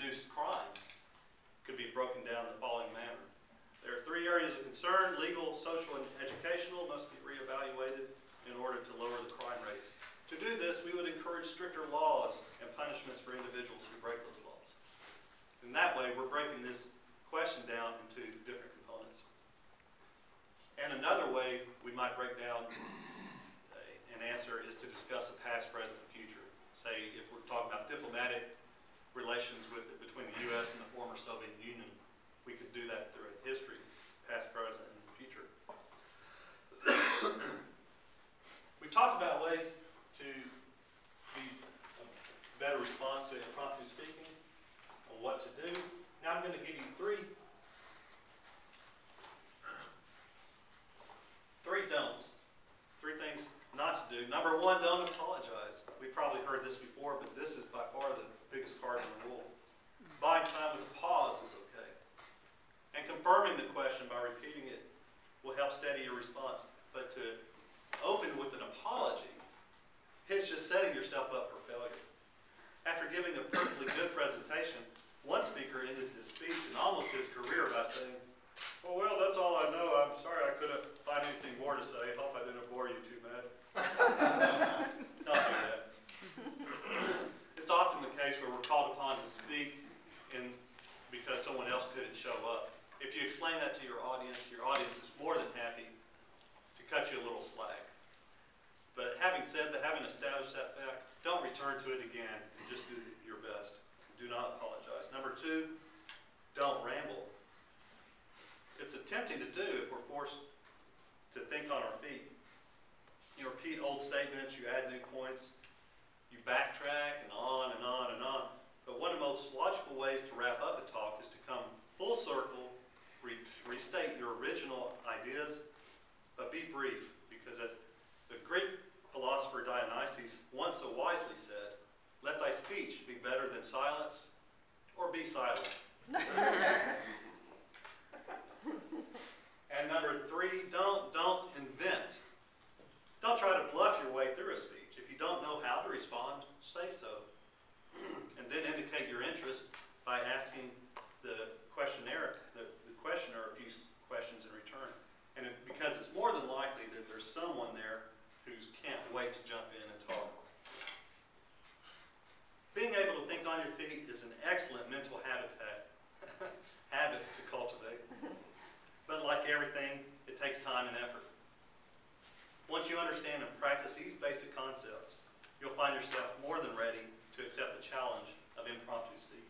reduce crime could be broken down in the following manner. There are 3 areas of concern: legal, social, and educational must be reevaluated in order to lower the crime rates. To do this, we would encourage stricter laws and punishments for individuals who break those laws. In that way, we're breaking this question down into different components. And another way we might break down an answer is to discuss the past, present, and future. Say, if we're talking about diplomatic relations between the U.S. and the former Soviet Union, we could do that through history, past, present, and future. We talked about ways to be a better response to impromptu speaking, on what to do. Now I'm going to give you three don'ts. 3 things not to do. Number 1, don't apologize. We've probably heard this before, but this is by far the biggest cardinal rule. Buying time with a pause is okay. And confirming the question by repeating it will help steady your response. But to open with an apology, it's just setting yourself up for failure. After giving a perfectly good presentation, one speaker ended his speech and almost his career by saying, "Oh, well, that's all I know. I'm sorry I couldn't find anything more to say. Hope I didn't bore you too bad." Don't do that. It's often the case where we're called upon to speak because someone else couldn't show up. If you explain that to your audience is more than happy to cut you a little slack. But having said that, having established that fact, don't return to it again. Just do your best. Do not apologize. Number 2, don't ramble. It's tempting to do if we're forced to think on our feet. You repeat old statements, you add new points, you backtrack, and on and on and on. But one of the most logical ways to wrap up a talk is to come full circle, restate your original ideas, but be brief, because as the Greek philosopher Dionysius once so wisely said, "Let thy speech be better than silence, or be silent." And number 3, don't invent. Don't try to bluff your way through a speech. If you don't know how to respond, say so. And then indicate your interest by asking the questioner a few questions in return. And because it's more than likely that there's someone there who can't wait to jump in and talk. Being able to think on your feet is an excellent mental habit to cultivate. But like everything, it takes time and effort. Once you understand and practice these basic concepts, you'll find yourself more than ready to accept the challenge of impromptu speaking.